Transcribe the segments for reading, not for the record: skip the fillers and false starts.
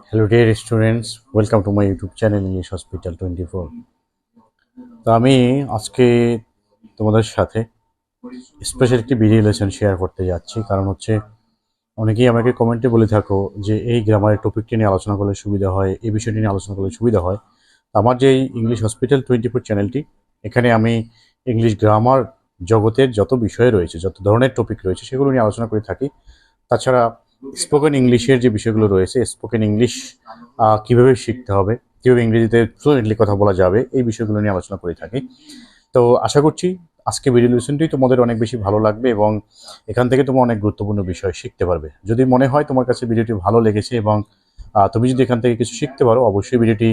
Hello dear students, welcome to my YouTube channel English Hospital 24। তো আমি আজকে তোমাদের সাথে স্পেশাল একটি ভিডিও লেসন শেয়ার করতে যাচ্ছি, কারণ হচ্ছে অনেকেই আমাকে কমেন্টে বলে থাকো যে এই গ্রামারের টপিকটি নিয়ে আলোচনা করলে সুবিধা হয়, এই বিষয়টি নিয়ে আলোচনা করলে সুবিধা হয়। আমার যে এই ইংলিশ হসপিটাল 24 চ্যানেলটি, এখানে আমি ইংলিশ গ্রামার জগতের যত বিষয় রয়েছে, যত ধরনের টপিক রয়েছে সেগুলো নিয়ে আলোচনা করে থাকি। তাছাড়া স্পোকেন ইংলিশের যে বিষয়গুলো রয়েছে, স্পোকেন ইংলিশ কীভাবে শিখতে হবে, কীভাবে ইংরেজিতে ফ্লুয়েন্টলি কথা বলা যাবে, এই বিষয়গুলো নিয়ে আলোচনা করে থাকি। তো আশা করছি আজকে ভিডিও লেসনটি তোমাদের অনেক বেশি ভালো লাগবে এবং এখান থেকে তোমরা অনেক গুরুত্বপূর্ণ বিষয় শিখতে পারবে। যদি মনে হয় তোমার কাছে ভিডিওটি ভালো লেগেছে এবং তুমি যদি এখান থেকে কিছু শিখতে পারো, অবশ্যই ভিডিওটি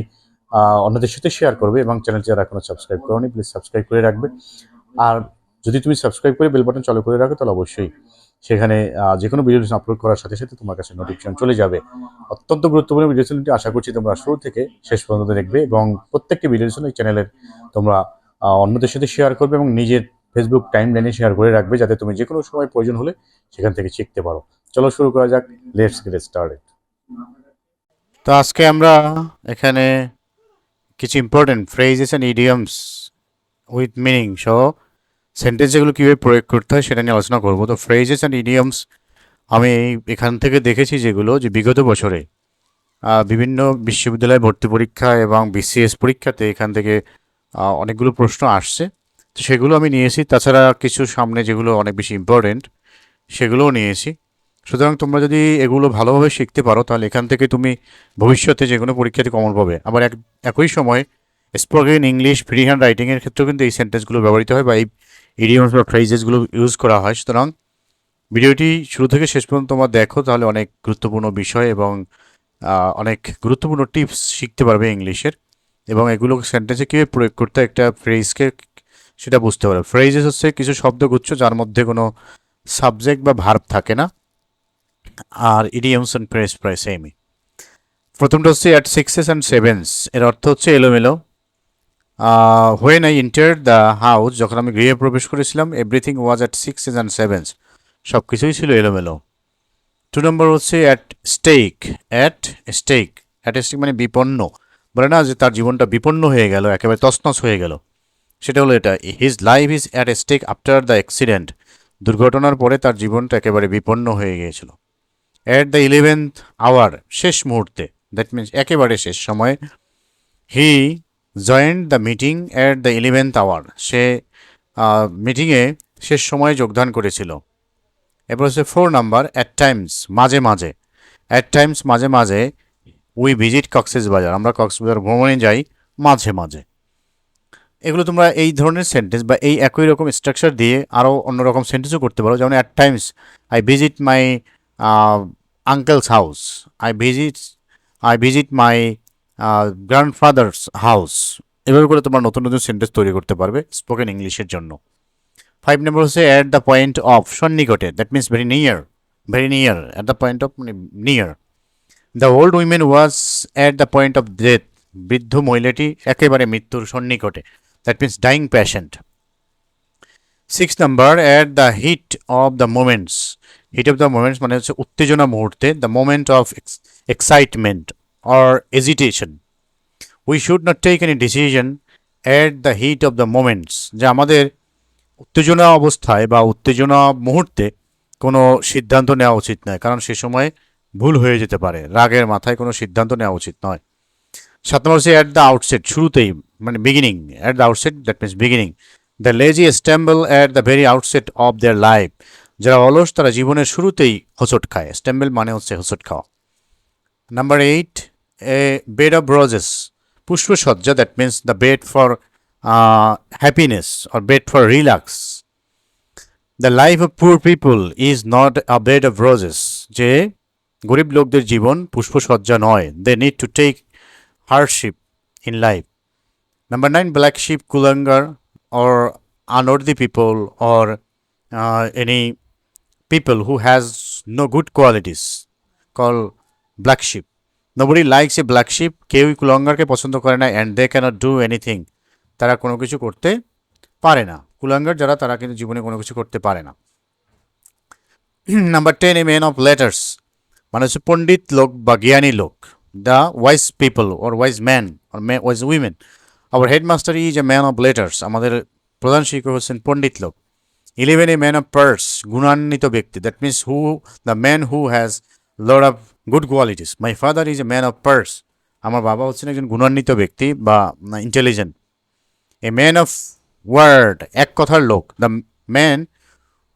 অন্যদের সাথে শেয়ার করবে এবং চ্যানেলটি যারা এখনো সাবস্ক্রাইব করোনি প্লিজ সাবস্ক্রাইব করে রাখবে। আর যদি তুমি সাবস্ক্রাইব করে বেল বাটন চালু করে রাখো তাহলে অবশ্যই সেখানে যে কোনো ভিডিও আপলোড করার সাথে সাথে তোমার কাছে নোটিফিকেশন চলে যাবে। অত্যন্ত গুরুত্বপূর্ণ ভিডিও লেসনটি আশা করছি তোমরা শুরু থেকে শেষ পর্যন্ত দেখবে এবং প্রত্যেকটি ভিডিও লেসন এই চ্যানেলের তোমরা অন্যদের সাথে শেয়ার করবে এবং নিজের ফেসবুক টাইম লাইনে শেয়ার করে রাখবে, যাতে তুমি যে কোনো সময় প্রয়োজন হলে সেখান থেকে শিখতে পারো। চলো শুরু করা যাক, লেটস গেট স্টার্টেড। তো আজকে আমরা এখানে কিছু important phrases and idioms with meaning সহ সেন্টেন্স যেগুলো কীভাবে প্রয়োগ করতে হয় সেটা নিয়ে আলোচনা করবো। তো ফ্রেজেস অ্যান্ড ইডিয়মস আমি এখান থেকে দেখেছি যেগুলো যে বিগত বছরে বিভিন্ন বিশ্ববিদ্যালয় ভর্তি পরীক্ষা এবং বিসিএস পরীক্ষাতে এখান থেকে অনেকগুলো প্রশ্ন আসছে, তো সেগুলো আমি নিয়েছি। তাছাড়া কিছু সামনে যেগুলো অনেক বেশি ইম্পর্টেন্ট সেগুলোও নিয়েছি। সুতরাং তোমরা যদি এগুলো ভালোভাবে শিখতে পারো তাহলে এখান থেকে তুমি ভবিষ্যতে যে কোনো পরীক্ষাতে কমন পাবে। আবার একই সময় স্পোকেন ইংলিশ ফ্রি হ্যান্ড রাইটিংয়ের ক্ষেত্রেও কিন্তু এই সেন্টেন্সগুলো ব্যবহৃত হয় বা এই ইডিয়মস বা ফ্রেজেসগুলো ইউজ করা হয়। সুতরাং ভিডিওটি শুরু থেকে শেষ পর্যন্ত তোমরা দেখো, তাহলে অনেক গুরুত্বপূর্ণ বিষয় এবং অনেক গুরুত্বপূর্ণ টিপস শিখতে পারবে ইংলিশের, এবং এগুলো সেন্টেন্সে কীভাবে প্রয়োগ করতে হয় একটা ফ্রেজকে সেটা বুঝতে পারবে। ফ্রেজেস হচ্ছে কিছু শব্দগুচ্ছ যার মধ্যে কোনো সাবজেক্ট বা ভার্ব থাকে না, আর ইডিয়মস অ্যান্ড ফ্রেজ প্রায় সেমই। প্রথমটা হচ্ছে অ্যাট সিক্সেস অ্যান্ড সেভেন্স, এর অর্থ হচ্ছে এলোমেলো। When I enter the house, যখন আমি গৃহে প্রবেশ করেছিলাম, everything was at sixes and sevens, সব কিছুই ছিল এলোমেলো। 2 নম্বর হচ্ছে at stake. At stake, at stake মানে বিপন্ন, বলে না যে তার জীবনটা বিপন্ন হয়ে গেল, একেবারে তছনছ হয়ে গেল, সেটা হলো এটা। His life is at stake after the accident, দুর্ঘটনার পরে তার জীবনটা একেবারে বিপন্ন হয়ে গিয়েছিল। অ্যাট দ্য 11th আওয়ার, শেষ মুহূর্তে, দ্যাট মিনস একেবারে শেষ সময়ে। He joined the meeting at the 11th hour, সে মিটিংয়ে শেষ সময়ে যোগদান করেছিল। এরপর হচ্ছে 4 নাম্বার অ্যাট টাইমস, মাঝে মাঝে। অ্যাট টাইমস মাঝে মাঝে, উই ভিজিট কক্সবাজার, আমরা কক্সবাজার ভ্রমণে যাই মাঝে মাঝে। এগুলো তোমরা এই ধরনের সেন্টেন্স বা এই একই রকম স্ট্রাকচার দিয়ে আরও অন্যরকম সেন্টেন্সও করতে পারো, যেমন at Times I visit my uncle's house, I visit my grandfathers house. এভাবে করে তোমরা নতুন নতুন সেন্টেন্স তৈরি করতে পারবে স্পোকেন ইংলিশের জন্য। 5 নম্বর হচ্ছে অ্যাট দ্য পয়েন্ট অফ, সন্নিকটে, that means very near, very near, at the point of মানে near. The old women was at the point of death, বৃদ্ধ মহিলাটি একেবারে মৃত্যুর সন্নিকটে, that means dying patient. 6 number at the heat of the moments, heat of the moments মানে হচ্ছে উত্তেজনা মুহূর্তে, the moment of excitement or agitation. We should not take any decision at the heat of the moments, যে আমাদের উত্তেজনা অবস্থায় বা উত্তেজনা মুহূর্তে কোনো সিদ্ধান্ত নেওয়া উচিত নয়, কারণ সে সময় ভুল হয়ে যেতে পারে, রাগের মাথায় কোনো সিদ্ধান্ত নেওয়া উচিত নয়। 7 নম্বর হচ্ছে অ্যাট দ্য আউটসেট, শুরুতেই মানে beginning, at the outset that means beginning. The lazy stumble at the very outset of their life, যারা অলস তারা জীবনের শুরুতেই হোঁচট খায়, স্ট্যাম্বল মানে হচ্ছে হোঁচট খাওয়া। Number 8 a bed of roses, পুষ্পসজ্জা, that means the bed for happiness or bed for relax. The life of poor people is not a bed of roses, যে গরিব লোকদের জীবন পুষ্পসজ্জা নয়, they need to take hardship in life. Number 9, black sheep, kulangar, or unworthy people, or any people who has no good qualities, called black sheep. Nobody likes a black sheep. কেউই কুলাঙ্গারকে পছন্দ করে না, and they cannot do anything. তারা কোনো কিছু করতে পারে না। কুলাঙ্গার যারা, তারা কিন্তু জীবনে কোনো কিছু করতে পারে না। Number 10, a man of letters. মানে হচ্ছে পণ্ডিত লোক বা জ্ঞানী লোক, the wise people or wise man or wise women. Our headmaster is a man of letters, আমাদের প্রধান শিক্ষক হচ্ছেন পণ্ডিত লোক। 11 এ ম্যান অফ পার্স, গুণান্বিত ব্যক্তি, that means who the man who has lot of good qualities. My father is a man of parts, আমার বাবা হচ্ছেন একজন গুণান্বিত ব্যক্তি বা intelligent. A man of word, এক কথার লোক, the man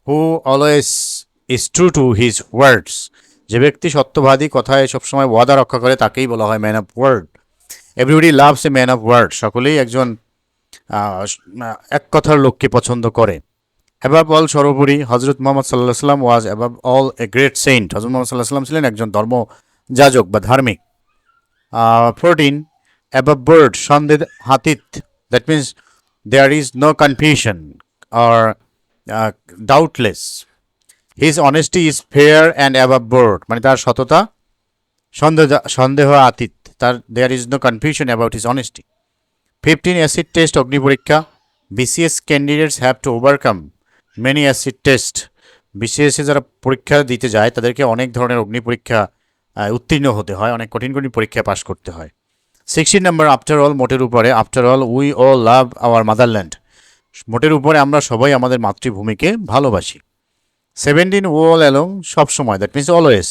who always is true to his words, যে ব্যক্তি সত্যবাদী, কথায় সবসময় ওয়াদা রক্ষা করে তাকেই বলা হয় man of word. Everybody loves a man of word, সকলেই একজন এক কথার লোককে পছন্দ করে। অ্যাবাব অল, সর্বোপরি, হজরত মোহাম্মদ সাল্লাহ সাল্লাম was above all a great saint, Hazrat Muhammad সাল্লাহ সাল্লাম ছিলেন একজন ধর্মযাজক বা ধার্মিক। 14 অ্যাবাব বার্ড, সন্দেহ হাতিত, that means there is no confusion or doubtless. His honesty is fair and above board, মানে তার সততা সন্দেহ আতীত, তার there is no confusion about his honesty. 15 acid test, অগ্নি পরীক্ষা। BCS candidates have to overcome many acid test, বিসিএসে যারা পরীক্ষা দিতে যায় তাদেরকে অনেক ধরনের অগ্নি পরীক্ষা উত্তীর্ণ হতে হয়, অনেক কঠিন কঠিন পরীক্ষা পাশ করতে হয়। 16 নম্বর আফটার অল, মোটের উপরে, after all we all love our motherland, মোটের উপরে আমরা সবাই আমাদের মাতৃভূমিকে ভালোবাসি। 17 all along, সবসময়, that means always.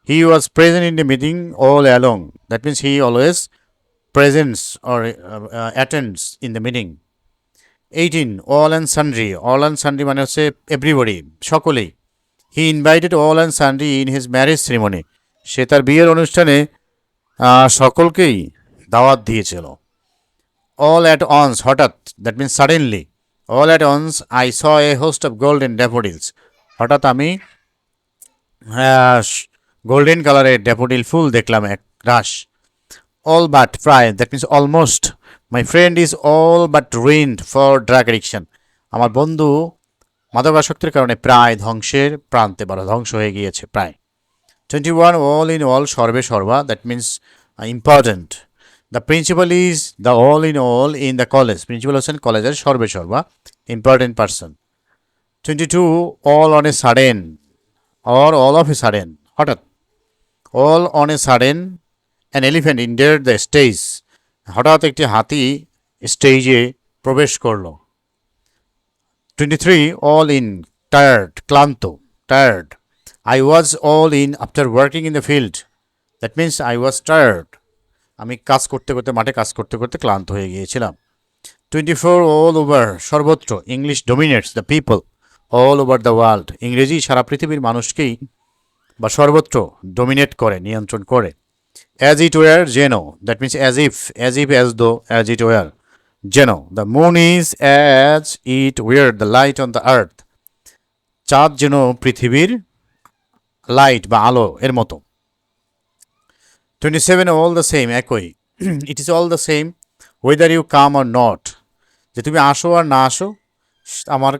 He was present in the meeting all along, that means he always presents or attends in the meeting. 18 all and sundry, all and sundry মানে হচ্ছে everybody, সকলেই। He invited all and sundry in his marriage ceremony, সে তার বিয়ের অনুষ্ঠানে সকলকেই দাওয়াত দিয়েছিল। all at once, হঠাৎ, that means suddenly. all at once I saw a host of golden daffodils, হঠাৎ আমি গোল্ডেন কালারের ড্যাফোডিল ফুল দেখলাম এক রাশ। all but, প্রায়, that means almost. My friend is all but ruined for drug addiction, আমার বন্ধু মাদকাসক্তির কারণে প্রায় ধ্বংসের প্রান্তে বা ধ্বংস হয়ে গিয়েছে প্রায়। 21 অল ইন অল, সর্বে সর্বা, that means important. The principal is the all in the college, principal হচ্ছেন কলেজের সর্বে সর্বা, important person. 22 all on a sudden or all of a sudden, হঠাৎ। All on a sudden an elephant entered the stage, হঠাৎ একটি হাতি স্টেজে প্রবেশ করল। 23 অল ইন, টায়ার্ড, ক্লান্ত, tired. I was all in after working in the field, that means I was tired, আমি কাজ করতে করতে, মাঠে কাজ করতে করতে ক্লান্ত হয়ে গিয়েছিলাম। 24 অল ওভার, সর্বত্র, English dominates the people all over the world, ইংরেজি সারা পৃথিবীর মানুষকেই বা সর্বত্র ডোমিনেট করে, নিয়ন্ত্রণ করে। অ্যাজ ইট ওয়ার, যেন, that means as if, as though, as it were, যেন। The moon is as it were the light on the earth, চাঁদ যেন পৃথিবীর লাইট বা আলো এর মতো। 27 অল দ্য সেম, একই। It is all the same whether you come or not, যে তুমি আসো আর না আসো আমার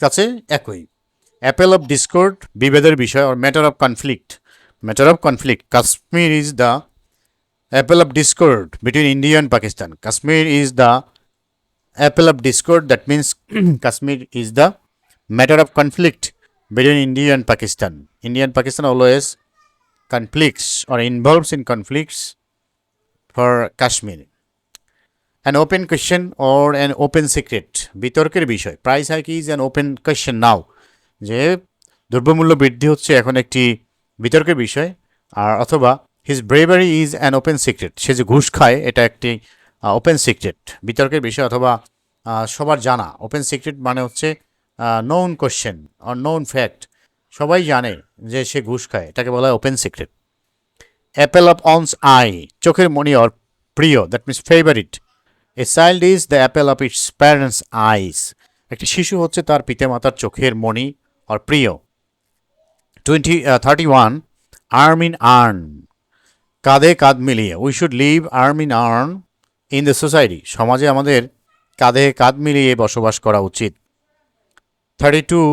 কাছে একই। অ্যাপেল অফ ডিসকর্ড, বিভেদের বিষয়, or matter of conflict, matter of conflict. Kashmir is the apple of Discord between India and Pakistan, Kashmir is the apple of Discord, that means Kashmir is the matter of conflict between India and Pakistan. India and Pakistan always conflicts or involves in conflicts for Kashmir. An open question or an open secret, বিতর্কের বিষয়। Price hike is an open question now, যে দ্রব্যমূল্য বৃদ্ধি হচ্ছে এখন একটি বিতর্কের বিষয়। আর অথবা his bravery is an open secret, সে যে ঘুষ খায় এটা একটি ওপেন সিক্রেট, বিতর্কের বিষয় অথবা সবার জানা। ওপেন সিক্রেট মানে হচ্ছে known question or known fact, সবাই জানে যে সে ঘুষ খায়, এটাকে বলা হয় open secret. Apple of one's eye, চোখের মণি অর প্রিয়, that means favourite. A child is the apple of its parents eyes, একটি শিশু হচ্ছে তার পিতামাতার চোখের মণি অর প্রিয়। 31 আর্ম ইন আর্ন, কাঁধে কাঁধ মিলিয়ে। We should live arm in arm in the society, সমাজে আমাদের কাঁধে কাঁধ মিলিয়ে বসবাস করা উচিত। 32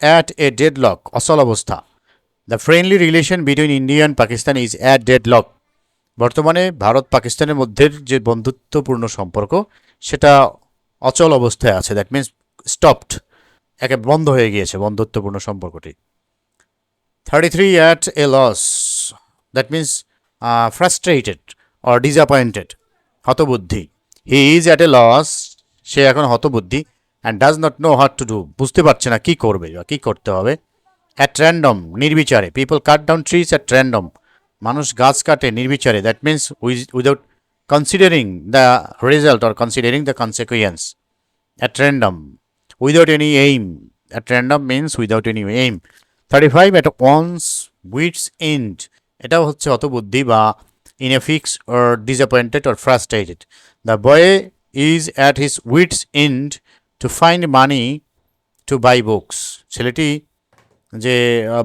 অ্যাট এ ডেডলক, অচল অবস্থা। The friendly relation between India and Pakistan is at deadlock, বর্তমানে ভারত পাকিস্তানের মধ্যে যে বন্ধুত্বপূর্ণ সম্পর্ক সেটা অচল অবস্থায় আছে, দ্যাট মিনস স্টপড, একে বন্ধ হয়ে গিয়েছে বন্ধুত্বপূর্ণ সম্পর্কটি। 33 at a loss, that means frustrated or disappointed, হতবুদ্ধি। He is at a loss, সে এখন হতবুদ্ধি। And does not know how to do, বুঝতে পারছে না কী করবে বা কী করতে হবে। অ্যাট র্যান্ডম, নির্বিচারে। People cut down trees at random, মানুষ গাছ কাটে নির্বিচারে। That means without considering the result or considering the consequence. At random, without any aim. At random means without any aim. 35 at once wits and, এটাও হচ্ছে হতবুদ্ধি বা in a fix or disappointed or frustrated. The boy is at his wits and to find money to buy books, ছেলেটি যে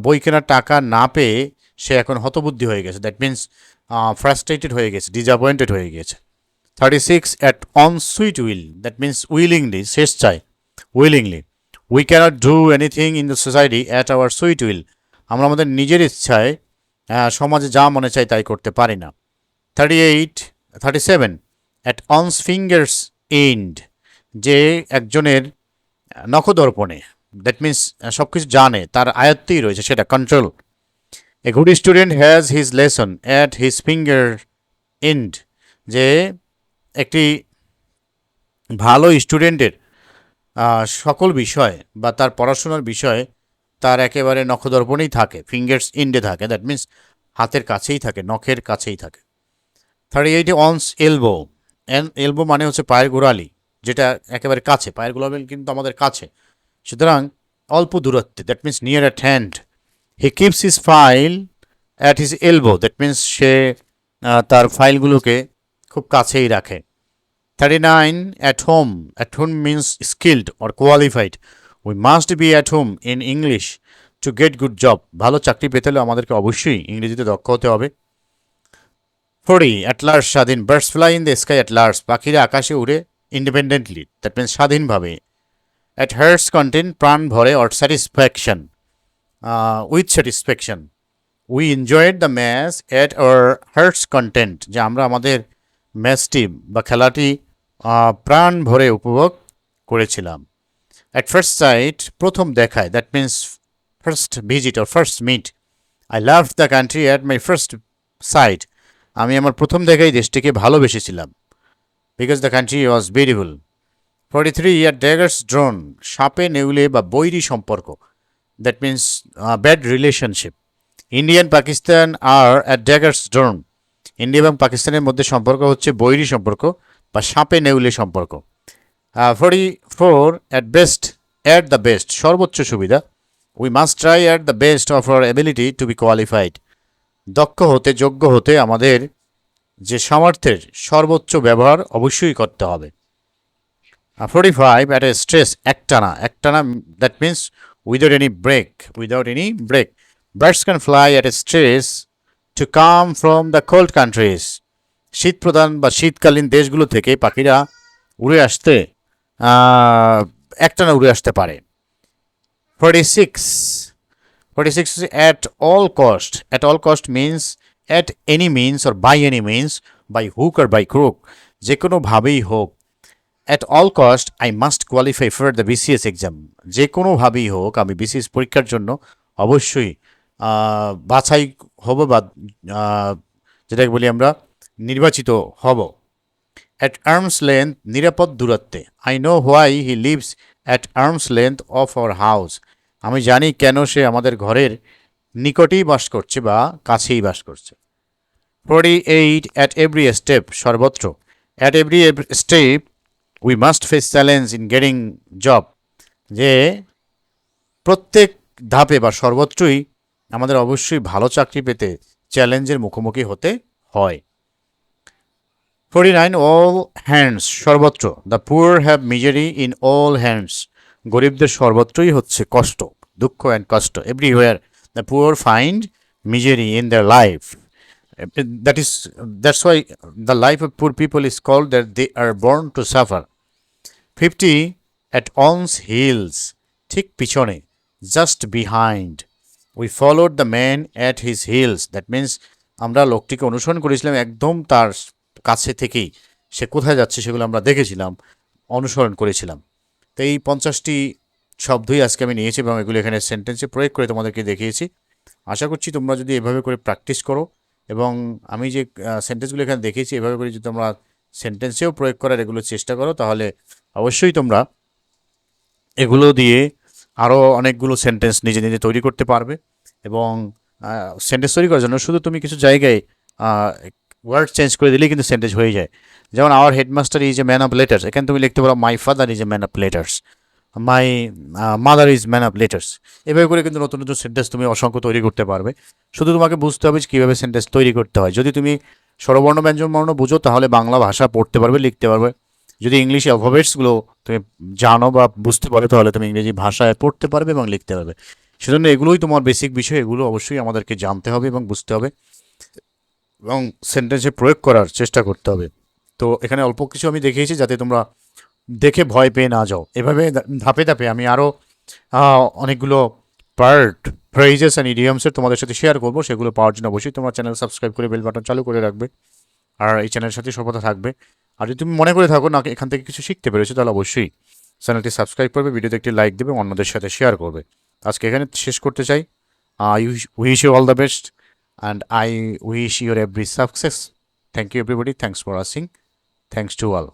বই কেনার টাকা না পেয়ে সে এখন হতবুদ্ধি হয়ে গেছে। দ্যাট মিন্স ফ্রাস্ট্রেটেড হয়ে গেছে, ডিসঅ্যাপয়েন্টেড হয়ে গেছে। 36 at own sweet will, that means willingly, স্বেচ্ছায়, willingly. We can't do anything in the society at our sweet will, আমরা আমাদের নিজের ইচ্ছায় সমাজে যা মনে চাই তাই করতে পারি না। 37 অ্যাট অনস ফিঙ্গার্স এন্ড, যে একজনের নখদর্পণে, দ্যাট মিন্স সব কিছু জানে, তার আয়ত্তেই রয়েছে, সেটা control. A good student has his lesson at his finger end, যে একটি ভালো স্টুডেন্টের সকল বিষয় বা তার পড়াশোনার বিষয় তার একেবারে নখদর্পণেই থাকে, ফিঙ্গার্স এন্ডে থাকে, দ্যাট মিন্স হাতের কাছেই থাকে, নখের কাছেই থাকে। 38 অনস এলবো, এলবো মানে হচ্ছে পায়ের গোড়ালি, যেটা একেবারে কাছে, পায়ের গোড়ালি কিন্তু আমাদের কাছে, সুতরাং অল্প দূরত্বে, that means near at hand. He keeps his file at his elbow, that means সে তার ফাইলগুলোকে খুব কাছেই রাখে। 39 at home, at home means skilled or qualified. We must be at home in English to get good job, ভালো চাকরি পেতে হলে আমাদেরকে অবশ্যই ইংরেজিতে দক্ষ হতে হবে। 40 অ্যাট লার্জ, স্বাধীন। Birds fly in the sky at large, পাখিরা আকাশে উড়ে ইন্ডিপেন্ডেন্টলি, দ্যাট মিন্স স্বাধীনভাবে। অ্যাট হার্টস কন্টেন্ট, প্রাণ ভরে, or satisfaction, with satisfaction. We enjoyed the match at our hertz content, যে আমরা আমাদের ম্যাচটি বা খেলাটি প্রাণ ভরে উপভোগ করেছিলাম। অ্যাট ফার্স্ট সাইট, প্রথম দেখায়, that means first visit or first meet. I love the country at my first sight, আমি আমার প্রথম দেখাই দেশটিকে ভালোবেসেছিলাম, because the country was beautiful. 43 at daggers drawn, সাপে নেউলে বা বৈরী সম্পর্ক, that means bad relationship. Indian Pakistan are at daggers drawn, India এবং পাকিস্তানের মধ্যে সম্পর্ক হচ্ছে বৈরী সম্পর্ক বা সাপে নেউলে সম্পর্ক। 44 at best, at the best, সর্বোচ্চ সুবিধা। We must try at the best of our ability to be qualified, দক্ষ হতে, যোগ্য হতে আমাদের যে সামর্থ্যের সর্বোচ্চ ব্যবহার অবশ্যই করতে হবে। 45 অ্যাট এ স্ট্রেস, একটানা, একটানা, that means without any break, without any break. Birds can fly at a stretch to come from the cold countries, শীত প্রধান বা শীতকালীন দেশগুলো থেকে পাখিরা উড়ে আসতে একটানা উড়ে আসতে পারে। 46 at all cost, at all cost means at any means or by any means, by hook or by crook, যে কোনোভাবেই হোক। At all cost I must qualify for the BCS exam, যে কোনোভাবেই হোক আমি বিসিএস পরীক্ষার জন্য অবশ্যই বাছাই হব বা যেটাকে বলি আমরা নির্বাচিত হব। অ্যাট আর্মস লেন্থ, নিরাপদ দূরত্বে। I know why he lives at arms length of our house, আমি জানি কেন সে আমাদের ঘরের নিকটেই বাস করছে বা কাছেই বাস করছে। 48 অ্যাট এভরি স্টেপ, সর্বত্র। At every step we must face challenge in getting job, যে প্রত্যেক ধাপে বা সর্বত্রই আমাদের অবশ্যই ভালো চাকরি পেতে চ্যালেঞ্জের মুখোমুখি হতে হয়। 49 অল হ্যান্ডস, সর্বত্র। The poor have misery in all hands, গরিবদের সর্বত্রই হচ্ছে কষ্ট, দুঃখ অ্যান্ড কষ্ট। Everywhere the poor find misery in their life, that's why the life of poor people is called that they are born to suffer. 50 at one's heels, ঠিক পিছনে, just behind. We followed the man at his heels, that means আমরা লোকটিকে অনুসরণ করেছিলাম একদম তার কাছে থেকেই, সে কোথায় যাচ্ছে সেগুলো আমরা দেখেছিলাম, অনুসরণ করেছিলাম। তো এই 50টি শব্দই আজকে আমি নিয়েছি এবং এগুলো এখানে সেন্টেন্সে প্রয়োগ করে তোমাদেরকে দেখিয়েছি। আশা করছি তোমরা যদি এভাবে করে প্র্যাকটিস করো এবং আমি যে সেন্টেন্সগুলো এখানে দেখেছি এভাবে করে যদি তোমরা সেন্টেন্সেও প্রয়োগ করার এগুলো চেষ্টা করো তাহলে অবশ্যই তোমরা এগুলো দিয়ে আরও অনেকগুলো সেন্টেন্স নিজে নিজে তৈরি করতে পারবে। এবং সেন্টেন্স তৈরি করার জন্য শুধু তুমি কিছু জায়গায় ওয়ার্ড চেঞ্জ করে দিলেই কিন্তু সেন্টেন্স হয়ে যায়। যেমন hour headmaster is a man of letters, এখানে তুমি লিখতে পারো মাই father is a man of letters, my mother is man of letters. এভাবে করে কিন্তু নতুন নতুন সেন্টেন্স তুমি অসংখ্য তৈরি করতে পারবে। শুধু তোমাকে বুঝতে হবে যে কীভাবে সেন্টেন্স তৈরি করতে হয়। যদি তুমি স্বরবর্ণ ব্যঞ্জনবর্ণ বুঝো তাহলে বাংলা ভাষা পড়তে পারবে, লিখতে পারবে। যদি ইংলিশ অ্যালফাবেটসগুলো তুমি জানো বা বুঝতে পারো তাহলে তুমি ইংরেজি ভাষায় পড়তে পারবে এবং লিখতে পারবে। সেজন্য এগুলোই তোমার বেসিক বিষয়, এগুলো অবশ্যই আমাদেরকে জানতে হবে এবং বুঝতে হবে এবং সেন্টেন্সে প্রয়োগ করার চেষ্টা করতে হবে। তো এখানে অল্প কিছু আমি দেখিয়েছি যাতে তোমরা দেখে ভয় পেয়ে না যাও। এভাবে ধাপে ধাপে আমি আরও অনেকগুলো পার্ট, ফ্রেজেস অ্যান্ড ইডিয়মসের তোমাদের সাথে শেয়ার করবো। সেগুলো পাওয়ার জন্য অবশ্যই তোমরা চ্যানেল সাবস্ক্রাইব করে বেল বাটন চালু করে রাখবে আর এই চ্যানেলের সাথে সর্বদা থাকবে। আর যদি তুমি মনে করে থাকো না এখান থেকে কিছু শিখতে পেরেছো তাহলে অবশ্যই চ্যানেলটি সাবস্ক্রাইব করবে, ভিডিওতে একটি লাইক দেবে, অন্যদের সাথে শেয়ার করবে। আজকে এখানে শেষ করতে চাই। I wish you all the best and I wish your every success. Thank you everybody, thanks for watching, thanks to all.